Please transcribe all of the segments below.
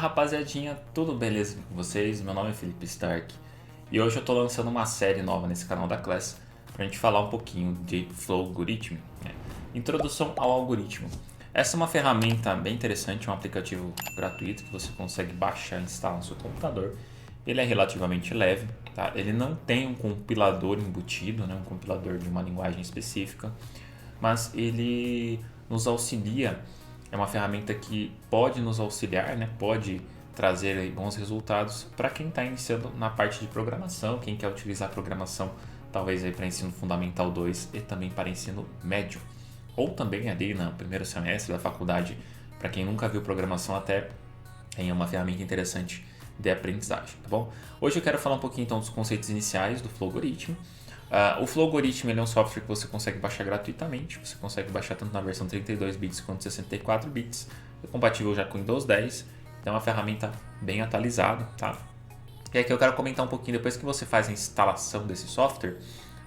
rapaziadinha, tudo beleza com vocês? Meu nome é Felipe Stark e hoje eu estou lançando uma série nova nesse canal da Class para a gente falar um pouquinho de Flowgorithm, né? Introdução ao algoritmo. Essa é uma ferramenta bem interessante, um aplicativo gratuito que você consegue baixar e instalar no seu computador. Ele é relativamente leve, tá? Ele não tem um compilador embutido, né? Um compilador de uma linguagem específica, mas ele nos auxilia. É uma ferramenta que pode nos auxiliar, né? Pode trazer aí bons resultados para quem está iniciando na parte de programação, quem quer utilizar a programação talvez aí para ensino fundamental 2 e também para ensino médio, ou também ali no primeiro semestre da faculdade, para quem nunca viu programação, até é uma ferramenta interessante de aprendizagem, tá bom? Hoje eu quero falar um pouquinho então dos conceitos iniciais do Flowgorithm. O Flowgorithm ele é um software que você consegue baixar gratuitamente, você consegue baixar tanto na versão 32 bits quanto 64 bits, é compatível já com Windows 10, então é uma ferramenta bem atualizada, tá? E aqui eu quero comentar um pouquinho, depois que você faz a instalação desse software,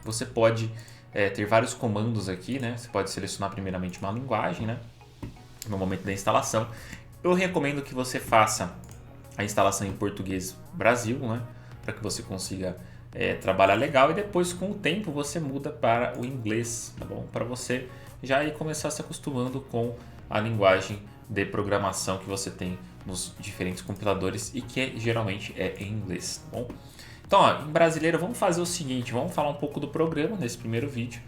você pode ter vários comandos aqui, né? Você pode selecionar primeiramente uma linguagem, né? No momento da instalação. Eu recomendo que você faça a instalação em português Brasil, né? Para que você consiga trabalhar legal, e depois com o tempo você muda para o inglês, tá bom? Para você já ir começar se acostumando com a linguagem de programação que você tem nos diferentes compiladores e que geralmente é em inglês, tá bom? Então, ó, em brasileiro, vamos fazer o seguinte, vamos falar um pouco do programa nesse primeiro vídeo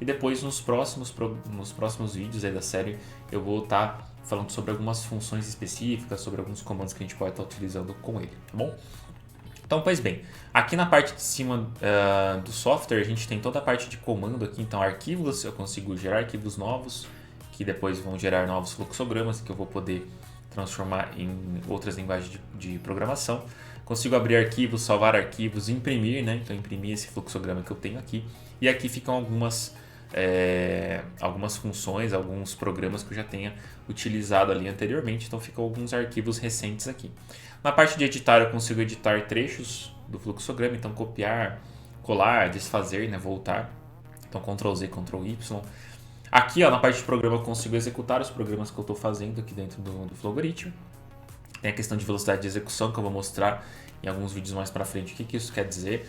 e depois nos próximos vídeos aí da série eu vou estar falando sobre algumas funções específicas, sobre alguns comandos que a gente pode estar utilizando com ele, tá bom? Então, pois bem, aqui na parte de cima do software a gente tem toda a parte de comando aqui, então arquivos, eu consigo gerar arquivos novos, que depois vão gerar novos fluxogramas que eu vou poder transformar em outras linguagens de programação. Consigo abrir arquivos, salvar arquivos, imprimir, né? Então imprimir esse fluxograma que eu tenho aqui. E aqui ficam algumas funções, alguns programas que eu já tenha utilizado ali anteriormente, então ficam alguns arquivos recentes aqui. Na parte de editar eu consigo editar trechos do fluxograma, então copiar, colar, desfazer, né, voltar. Então Ctrl Z, Ctrl Y. Aqui ó, na parte de programa eu consigo executar os programas que eu estou fazendo aqui dentro do Flowgorithm. Tem a questão de velocidade de execução que eu vou mostrar em alguns vídeos mais para frente o que isso quer dizer.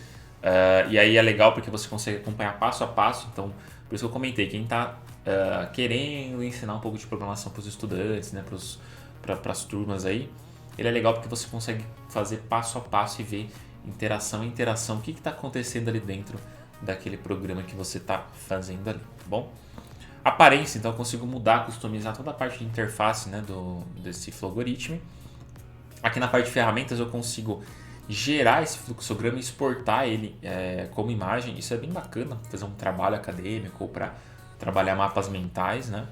E aí é legal porque você consegue acompanhar passo a passo, então por isso que eu comentei, quem está querendo ensinar um pouco de programação para os estudantes, né, para as turmas aí, ele é legal porque você consegue fazer passo a passo e ver interação, o que está acontecendo ali dentro daquele programa que você está fazendo ali, tá bom? Aparência, então eu consigo mudar, customizar toda a parte de interface, né, desse Flowgorithm. Aqui na parte de ferramentas eu consigo gerar esse fluxograma e exportar ele como imagem. Isso é bem bacana, fazer um trabalho acadêmico ou para trabalhar mapas mentais, né?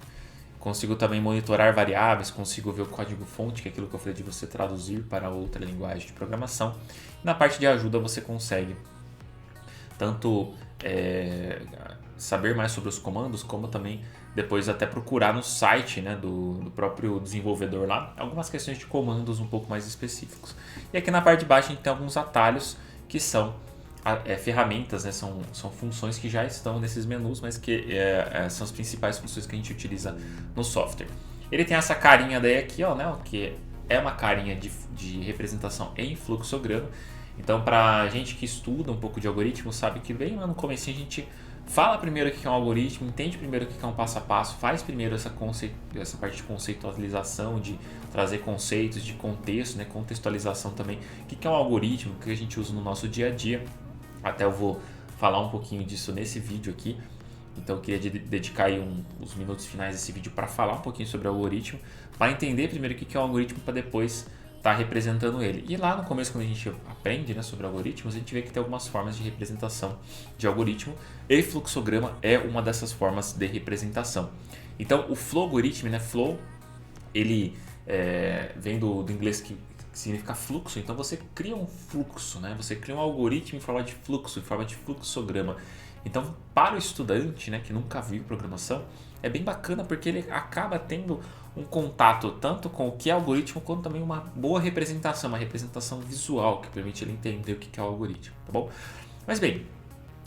Consigo também monitorar variáveis, consigo ver o código-fonte, que é aquilo que eu falei de você traduzir para outra linguagem de programação. Na parte de ajuda você consegue tanto saber mais sobre os comandos, como também depois até procurar no site, né, do próprio desenvolvedor lá, algumas questões de comandos um pouco mais específicos. E aqui na parte de baixo a gente tem alguns atalhos que são ferramentas, né, são funções que já estão nesses menus, mas que são as principais funções que a gente utiliza no software. Ele tem essa carinha daí aqui, ó, né, que é uma carinha de representação em fluxograma. Então, para gente que estuda um pouco de algoritmo, sabe que bem lá no começo a gente fala primeiro o que é um algoritmo, entende primeiro o que é um passo a passo, faz primeiro essa parte de conceitualização, de trazer conceitos de contexto, né, contextualização também, o que é um algoritmo, o que a gente usa no nosso dia a dia. Até eu vou falar um pouquinho disso nesse vídeo aqui, então eu queria dedicar aí os minutos finais desse vídeo para falar um pouquinho sobre o algoritmo, para entender primeiro o que é um algoritmo, para depois estar representando ele. E lá no começo, quando a gente aprende, né, sobre algoritmos, a gente vê que tem algumas formas de representação de algoritmo e fluxograma é uma dessas formas de representação. Então o Flowgorithm, né, flow, ele vem do inglês que significa fluxo, então você cria um fluxo, né, você cria um algoritmo em forma de fluxo, em forma de fluxograma. Então para o estudante, né, que nunca viu programação, é bem bacana porque ele acaba tendo um contato tanto com o que é algoritmo, quanto também uma boa representação, uma representação visual que permite ele entender o que é o algoritmo, tá bom? Mas bem,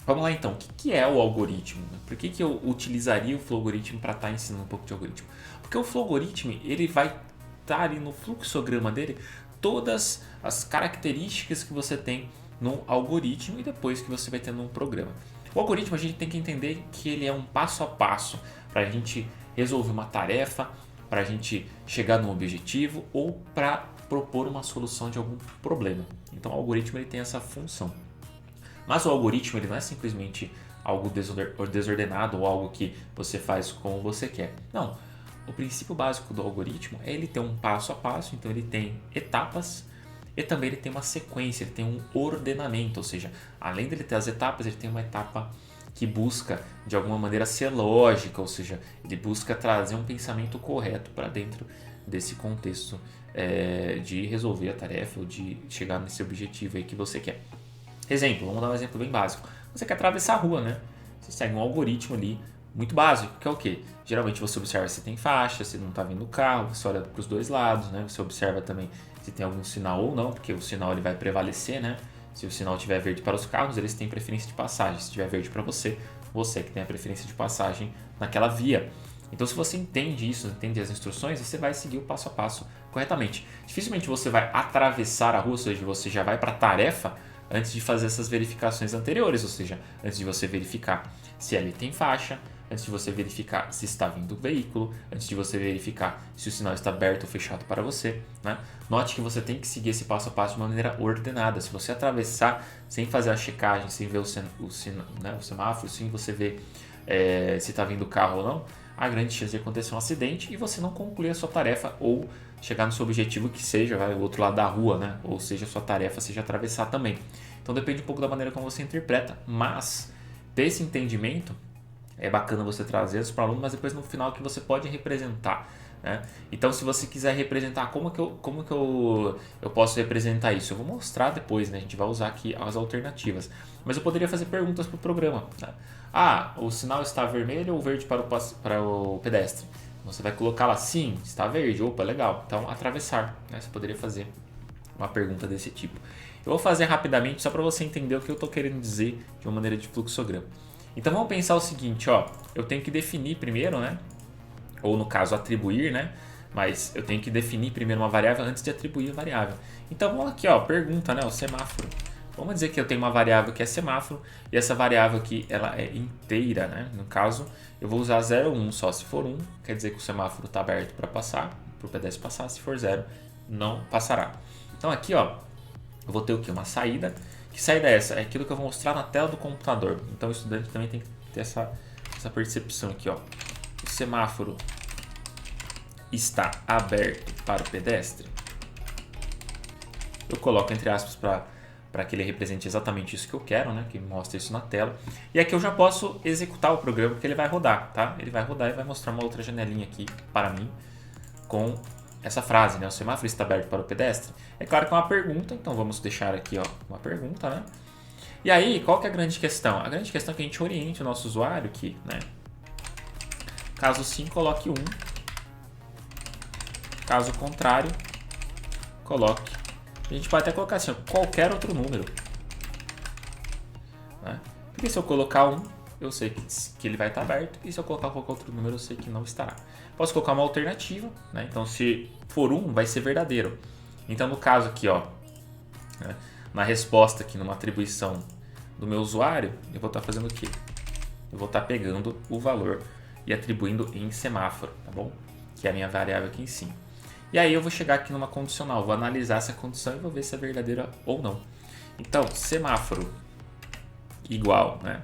vamos lá então, o que é o algoritmo? Por que eu utilizaria o Flowgorithm para estar ensinando um pouco de algoritmo? Porque o Flowgorithm ele vai estar ali no fluxograma dele todas as características que você tem no algoritmo e depois que você vai ter no programa. O algoritmo a gente tem que entender que ele é um passo a passo para a gente resolver uma tarefa, para a gente chegar no objetivo ou para propor uma solução de algum problema. Então o algoritmo ele tem essa função. Mas o algoritmo ele não é simplesmente algo desordenado ou algo que você faz como você quer. Não. O princípio básico do algoritmo é ele ter um passo a passo, então ele tem etapas e também ele tem uma sequência, ele tem um ordenamento, ou seja, além dele ter as etapas, ele tem uma etapa que busca de alguma maneira ser lógica, ou seja, ele busca trazer um pensamento correto para dentro desse contexto de resolver a tarefa ou de chegar nesse objetivo aí que você quer. Exemplo, vamos dar um exemplo bem básico. Você quer atravessar a rua, né? Você segue um algoritmo ali muito básico, que é o quê? Geralmente você observa se tem faixa, se não está vindo o carro, você olha para os dois lados, né? Você observa também se tem algum sinal ou não, porque o sinal ele vai prevalecer, né? Se o sinal estiver verde para os carros, eles têm preferência de passagem. Se estiver verde para você, você que tem a preferência de passagem naquela via. Então, se você entende isso, entende as instruções, você vai seguir o passo a passo corretamente. Dificilmente você vai atravessar a rua, ou seja, você já vai para a tarefa antes de fazer essas verificações anteriores, ou seja, antes de você verificar se ali tem faixa, antes de você verificar se está vindo o veículo, antes de você verificar se o sinal está aberto ou fechado para você, né? Note que você tem que seguir esse passo a passo de uma maneira ordenada. Se você atravessar sem fazer a checagem, sem ver o semáforo, sem você ver se está vindo o carro ou não, há grande chance de acontecer um acidente e você não concluir a sua tarefa ou chegar no seu objetivo que seja o outro lado da rua, né? Ou seja, a sua tarefa seja atravessar também. Então depende um pouco da maneira como você interpreta, mas ter esse entendimento é bacana você trazer isso para o aluno, mas depois no final que você pode representar, né? Então se você quiser representar, como que eu posso representar isso? Eu vou mostrar depois, né? A gente vai usar aqui as alternativas. Mas eu poderia fazer perguntas para o programa, né? Ah, o sinal está vermelho ou verde para o pedestre? Você vai colocar lá, sim, está verde, opa, legal. Então, atravessar, né? Você poderia fazer uma pergunta desse tipo. Eu vou fazer rapidamente só para você entender o que eu estou querendo dizer de uma maneira de fluxograma. Então, vamos pensar o seguinte, ó, eu tenho que definir primeiro, né? Ou no caso, atribuir, né? Mas eu tenho que definir primeiro uma variável antes de atribuir a variável. Então, vamos aqui, ó, pergunta, né? O semáforo. Vamos dizer que eu tenho uma variável que é semáforo e essa variável aqui ela é inteira, né? No caso, eu vou usar 0 ou 1 só. Se for 1, quer dizer que o semáforo está aberto para passar, para o pedestre passar. Se for 0, não passará. Então aqui, ó, eu vou ter o quê? Uma saída. Que saída é essa? É aquilo que eu vou mostrar na tela do computador. Então o estudante também tem que ter essa percepção aqui, ó. O semáforo está aberto para o pedestre. Eu coloco entre aspas para que ele represente exatamente isso que eu quero, né? Que mostre isso na tela. E aqui eu já posso executar o programa que ele vai rodar, tá? Ele vai rodar e vai mostrar uma outra janelinha aqui para mim com essa frase, né? O semáforo está aberto para o pedestre. É claro que é uma pergunta, então vamos deixar aqui, ó, uma pergunta, né? E aí, qual que é a grande questão? A grande questão é que a gente oriente o nosso usuário aqui, né? Caso sim, coloque 1. Caso contrário, coloque. A gente pode até colocar assim, qualquer outro número, né? Porque se eu colocar 1, eu sei que ele vai estar aberto, e se eu colocar qualquer outro número, eu sei que não estará. Posso colocar uma alternativa, né? Então, se for 1, vai ser verdadeiro. Então, no caso aqui, ó, né? Na resposta aqui, numa atribuição do meu usuário, eu vou estar fazendo o quê? Eu vou estar pegando o valor e atribuindo em semáforo, tá bom? Que é a minha variável aqui em cima. E aí eu vou chegar aqui numa condicional, vou analisar essa condição e vou ver se é verdadeira ou não. Então, semáforo igual, né?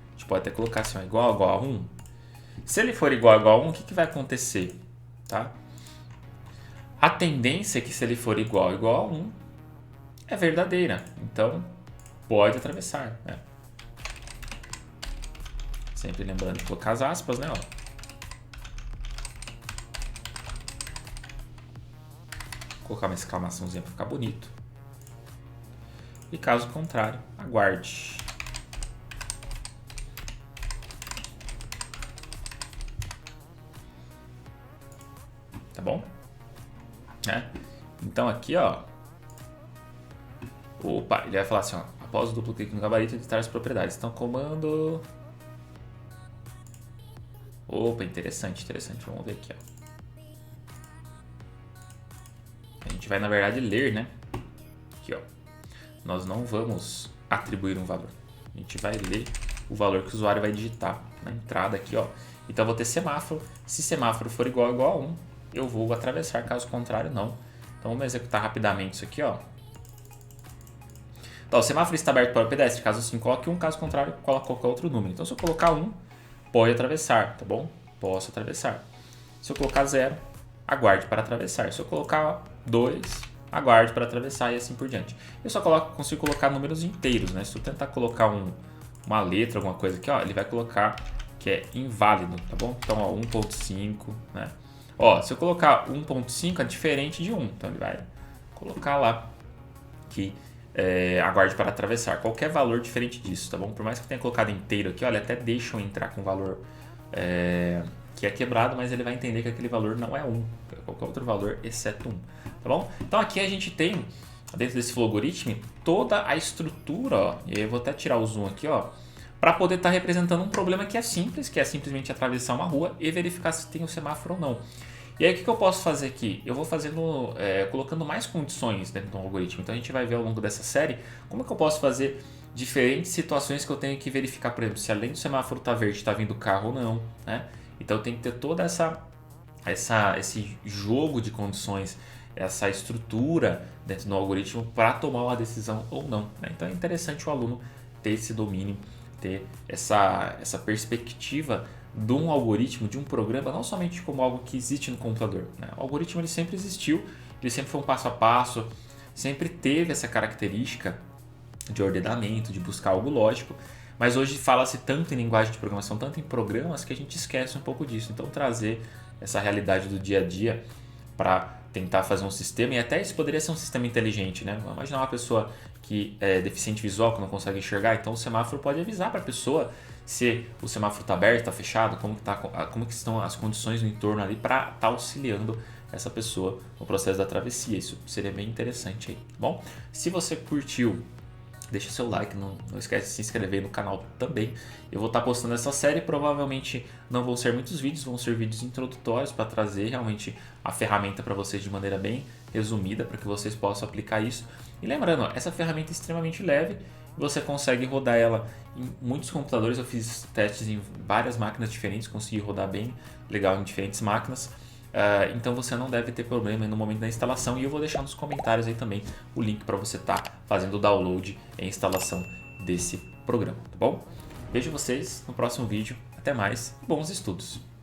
A gente pode até colocar assim, ó, igual a 1. Se ele for igual a 1, o que vai acontecer? Tá? A tendência é que se ele for igual a 1, é verdadeira. Então, pode atravessar, né? Sempre lembrando de colocar as aspas, né? Ó. Colocar uma exclamaçãozinha para ficar bonito. E caso contrário, aguarde. Tá bom? Então aqui, ó. Opa, ele vai falar assim, ó. Após o duplo clique no gabarito, editar as propriedades. Então, comando... Opa, interessante. Vamos ver aqui, ó. A gente gente vai, na verdade, ler, né? Aqui, ó. Nós não vamos atribuir um valor. A gente vai ler o valor que o usuário vai digitar na entrada aqui, ó. Então, eu vou ter semáforo. Se semáforo for igual a 1, eu vou atravessar. Caso contrário, não. Então, vamos executar rapidamente isso aqui, ó. Então, o semáforo está aberto para o pedestre. Caso sim, coloque 1. Caso contrário, coloque qualquer outro número. Então, se eu colocar 1, pode atravessar, tá bom? Posso atravessar. Se eu colocar 0, aguarde para atravessar. Se eu colocar 2, aguarde para atravessar e assim por diante. Eu só consigo colocar números inteiros, né? Se eu tentar colocar uma letra, alguma coisa aqui, ó, ele vai colocar que é inválido, tá bom? Então, ó, 1.5, né? Ó, se eu colocar 1.5 é diferente de 1, então ele vai colocar lá que aguarde para atravessar. Qualquer valor diferente disso, tá bom? Por mais que eu tenha colocado inteiro aqui, olha, até deixa eu entrar com valor que é quebrado, mas ele vai entender que aquele valor não é 1, é qualquer outro valor exceto 1, tá bom? Então aqui a gente tem, dentro desse flow algoritmo, toda a estrutura, ó, e aí eu vou até tirar o zoom aqui, ó, para poder estar representando um problema que é simples, que é simplesmente atravessar uma rua e verificar se tem o semáforo ou não. E aí o que eu posso fazer aqui? Eu vou fazendo, colocando mais condições dentro do algoritmo. Então a gente vai ver ao longo dessa série como é que eu posso fazer diferentes situações que eu tenho que verificar, por exemplo, se além do semáforo estar verde está vindo carro ou não, né? Então tem que ter toda esse jogo de condições, essa estrutura dentro do algoritmo para tomar uma decisão ou não, né? Então é interessante o aluno ter esse domínio, ter essa perspectiva de um algoritmo, de um programa, não somente como algo que existe no computador, né? O algoritmo ele sempre existiu, ele sempre foi um passo a passo, sempre teve essa característica de ordenamento, de buscar algo lógico, mas hoje fala-se tanto em linguagem de programação, tanto em programas, que a gente esquece um pouco disso. Então trazer essa realidade do dia a dia para tentar fazer um sistema, e até isso poderia ser um sistema inteligente, né? Imagina uma pessoa que é deficiente visual, que não consegue enxergar, então o semáforo pode avisar para a pessoa se o semáforo está aberto, está fechado, como que estão as condições no entorno ali para estar auxiliando essa pessoa no processo da travessia. Isso seria bem interessante aí, tá bom? Se você curtiu, deixa seu like, não esquece de se inscrever no canal também. Eu vou estar postando essa série, provavelmente não vão ser muitos vídeos, vão ser vídeos introdutórios para trazer realmente a ferramenta para vocês de maneira bem resumida, para que vocês possam aplicar isso. E lembrando, ó, essa ferramenta é extremamente leve, você consegue rodar ela em muitos computadores. Eu fiz testes em várias máquinas diferentes, consegui rodar bem legal em diferentes máquinas. Então você não deve ter problema no momento da instalação, e eu vou deixar nos comentários aí também o link para você estar fazendo o download e a instalação desse programa, tá bom? Vejo vocês no próximo vídeo, até mais, bons estudos!